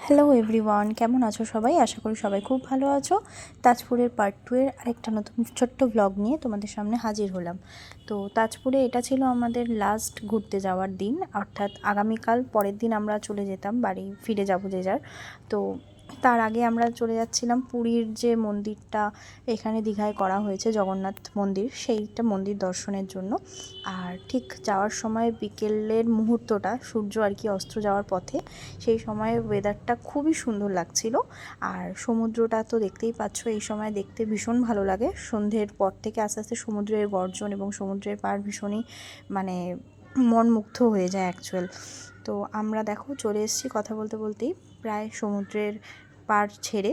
Hello everyone, কেমন আছো সবাই? আশা করি সবাই খুব ভালো আছো। তাজপুরের পার্ট 2 এর আরেকটা নতুন ছোট্ট ব্লগ নিয়ে তোমাদের সামনে হাজির হলাম। তো তাজপুরে এটা ছিল আমাদের লাস্ট ঘুরতে যাওয়ার দিন, অর্থাৎ আগামীকাল পরের দিন আমরা চলে যেতাম, বাড়ি ফিরে যাবো যে যার। তো তার আগে আমরা চলে যাচ্ছিলাম পুরীর যে মন্দিরটা এখানে দীঘায় করা হয়েছে, জগন্নাথ মন্দির, সেইটা মন্দির দর্শনের জন্য। আর ঠিক যাওয়ার সময় বিকেলের মুহূর্তটা, সূর্য আর কি অস্ত যাওয়ার পথে, সেই সময় ওয়েদারটা খুবই সুন্দর লাগছিল। আর সমুদ্রটা তো দেখতেই পাচ্ছ, এই সময় দেখতে ভীষণ ভালো লাগে। সন্ধ্যের পর থেকে আস্তে আস্তে সমুদ্রের গর্জন এবং সমুদ্রের পাড় ভীষণই মানে মন মুগ্ধ হয়ে যায় অ্যাকচুয়াল। তো আমরা দেখো চলে এসেছি কথা বলতে বলতেই প্রায় সমুদ্রের পাড় ছেড়ে।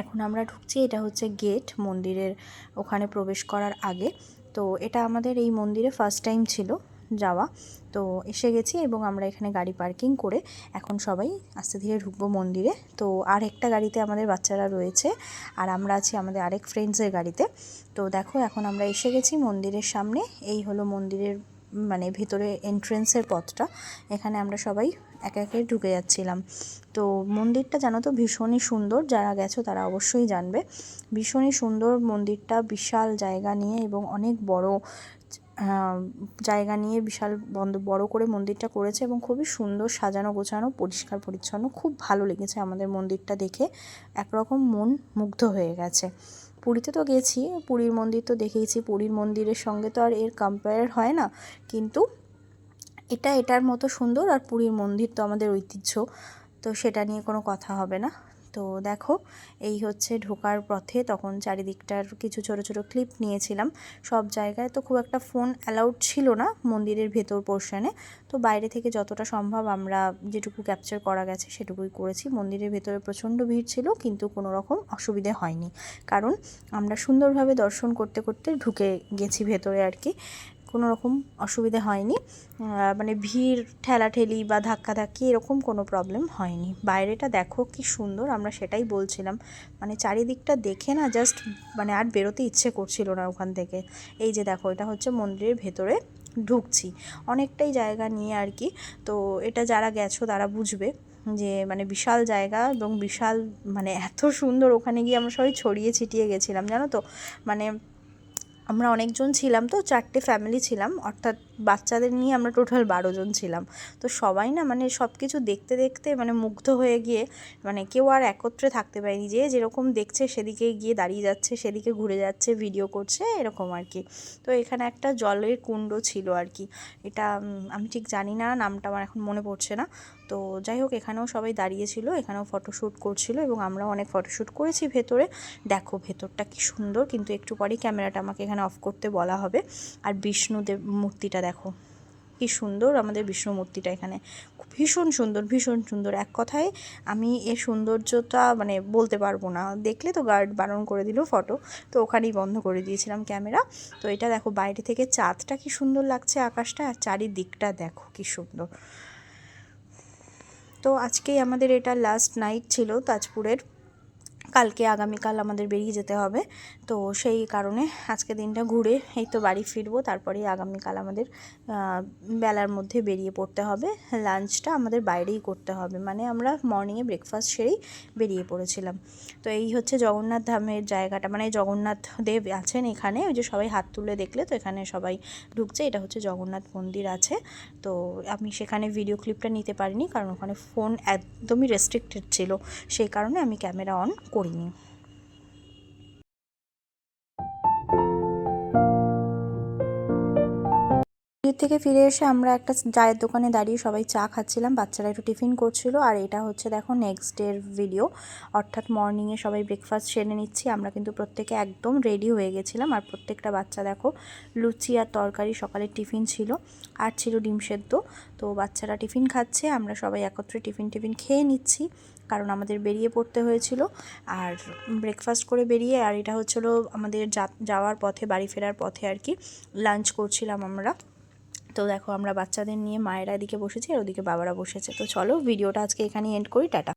এখন আমরা ঢুকছি, এটা হচ্ছে গেট মন্দিরের ওখানে প্রবেশ করার আগে। তো এটা আমাদের এই মন্দিরে ফার্স্ট টাইম ছিল যাওয়া। তো এসে গেছি এবং আমরা এখানে গাড়ি পার্কিং করে এখন সবাই আস্তে ধীরে ঢুকবো মন্দিরে। তো আর একটা গাড়িতে আমাদের বাচ্চারা রয়েছে আর আমরা আছি আমাদের আরেক ফ্রেন্ডসের গাড়িতে। তো দেখো এখন আমরা এসে গেছি মন্দিরের সামনে। এই হলো মন্দিরের মানে ভেতরে এন্ট্রেন্সের পথটা। এখানে আমরা সবাই একে একে ঢুকে যাচ্ছিলাম। তো মন্দিরটা জানো তো ভীষণই সুন্দর, যারা গেছো তারা অবশ্যই জানবে। ভীষণই সুন্দর মন্দিরটা, বিশাল জায়গা নিয়ে এবং অনেক বড় জায়গা নিয়ে বিশাল বড় করে মন্দিরটা করেছে এবং খুবই সুন্দর সাজানো গোছানো, পরিষ্কার পরিচ্ছন্ন। খুব ভালো লেগেছে আমাদের মন্দিরটা দেখে, একরকম মন মুগ্ধ হয়ে গেছে। পুরীতে তো গেছি, পুরীর মন্দির তো দেখেইছি, পুরীর মন্দিরের সঙ্গে তো আর এর কম্পেয়ার হয় না, কিন্তু এটার মতো সুন্দর। আর পুরীর মন্দির তো আমাদের ঐতিহ্য, তো সেটা নিয়ে কোনো কথা হবে না। তো দেখো এই হচ্ছে ঢোকার পথে, তখন চারিদিকটার কিছু ছোট ছোট ক্লিপ নিয়েছিলাম। সব জায়গায় তো খুব একটা ফোন অ্যালাউড ছিল না মন্দিরের ভেতর পোর্শনে, তো বাইরে থেকে যতটা সম্ভব আমরা যেটুকু ক্যাপচার করা গেছে সেটুকুই করেছি। মন্দিরের ভেতরে প্রচণ্ড ভিড় ছিল, কিন্তু কোনো রকম অসুবিধে হয়নি, কারণ আমরা সুন্দরভাবে দর্শন করতে করতে ঢুকে গেছি ভেতরে আর কি। কোনো রকম অসুবিধে হয়নি, মানে ভিড় ঠেলাঠেলি বা ধাক্কাধাক্কি এরকম কোনো প্রবলেম হয়নি। বাইরেটা দেখো কি সুন্দর, আমরা সেটাই বলছিলাম, মানে চারিদিকটা দেখে না জাস্ট মানে আর বেরোতে ইচ্ছে করছিল না ওখান থেকে। এই যে দেখো এটা হচ্ছে মন্দিরের ভেতরে ঢুকছি, অনেকটাই জায়গা নিয়ে আর কি। তো এটা যারা গেছো তারা বুঝবে যে মানে বিশাল জায়গা এবং বিশাল মানে এত সুন্দর। ওখানে গিয়ে আমরা সবাই ছড়িয়ে ছিটিয়ে গেছিলাম জানো তো, মানে আমরা অনেকজন ছিলাম, তো 4টে ফ্যামিলি ছিলাম, অর্থাৎ বাচ্চাদের নিয়ে আমরা টোটাল 12 জন ছিলাম। তো সবাই না মানে সব কিছু দেখতে দেখতে মানে মুগ্ধ হয়ে গিয়ে মানে কেউ আর একত্রে থাকতে পারেনি, যে যেরকম দেখছে সেদিকে গিয়ে দাঁড়িয়ে যাচ্ছে, সেদিকে ঘুরে যাচ্ছে, ভিডিও করছে, এরকম আর কি। তো এখানে একটা জলের কুণ্ড ছিল আর কি, এটা আমি ঠিক জানি না, নামটা আমার এখন মনে পড়ছে না। তো যাই হোক এখানেও সবাই দাঁড়িয়েছিল, এখানেও ফটোশ্যুট করছিল এবং আমরাও অনেক ফটোশ্যুট করেছি ভেতরে। দেখো ভেতরটা কি সুন্দর, কিন্তু একটু পরেই ক্যামেরাটা আমাকে এখানে অফ করতে বলা হবে। আর বিষ্ণুদেব মূর্তিটা দেখো কি সুন্দর, আমাদের বিষ্ণু মূর্তিটা এখানে ভীষণ সুন্দর, ভীষণ সুন্দর। এক কথায় আমি এর সৌন্দর্যটা মানে বলতে পারবো না, দেখলে তো গার্ড বারণ করে দিল ফটো, তো ওখানেই বন্ধ করে দিয়েছিলাম ক্যামেরা। তো এটা দেখো বাইরে থেকে চাঁদটা কি সুন্দর লাগছে, আকাশটা, আর চারিদিকটা দেখো কি সুন্দর। তো আজকেই আমাদের এটা লাস্ট নাইট ছিল তাজপুরের, কালকে আগামীকাল আমাদের বেরিয়ে যেতে হবে। তো সেই কারণে আজকে দিনটা ঘুরে এই তো বাড়ি ফিরবো, তারপরেই আগামীকাল আমাদের বেলার মধ্যে বেরিয়ে পড়তে হবে। লাঞ্চটা আমাদের বাইরেই করতে হবে, মানে আমরা মর্নিংয়ে ব্রেকফাস্ট সেরেই বেরিয়ে পড়েছিলাম। তো এই হচ্ছে জগন্নাথ ধামের জায়গাটা, মানে জগন্নাথ দেব আছেন এখানে, ওই যে সবাই হাত তুলে দেখলে তো এখানে সবাই ঢুকছে, এটা হচ্ছে জগন্নাথ মন্দির আছে। তো আমি সেখানে ভিডিও ক্লিপটা নিতে পারিনি, কারণ ওখানে ফোন একদমই রেস্ট্রিক্টেড ছিল, সেই কারণে আমি ক্যামেরা অন করিনি। পুরী থেকে ফিরে এসে আমরা একটা চায়ের দোকানে দাঁড়িয়ে সবাই চা খাচ্ছিলাম, বাচ্চারা একটু টিফিন করছিল। আর এটা হচ্ছে দেখো নেক্সট ডের ভিডিও, অর্থাৎ মর্নিংয়ে সবাই ব্রেকফাস্ট সেরে নিচ্ছি। আমরা কিন্তু প্রত্যেকে একদম রেডি হয়ে গেছিলাম, আর প্রত্যেকটা বাচ্চা দেখো লুচি আর তরকারি সকালের টিফিন ছিল, আর ছিল ডিম সেদ্ধ। তো বাচ্চারা টিফিন খাচ্ছে, আমরা সবাই একত্রে টিফিন খেয়ে নিচ্ছি, কারণ আমাদের বেরিয়ে পড়তে হয়েছিল। আর ব্রেকফাস্ট করে বেরিয়ে, আর এটা হচ্ছিলো আমাদের যাওয়ার পথে, বাড়ি ফেরার পথে আর কি লাঞ্চ করছিলাম আমরা। তো দেখো আমরা বাচ্চাদের নিয়ে মায়েরা এদিকে বসেছি আর ওদিকে বাবারা বসেছে। তো চলো ভিডিওটা আজকে এখানেই এন্ড করি, টাটা।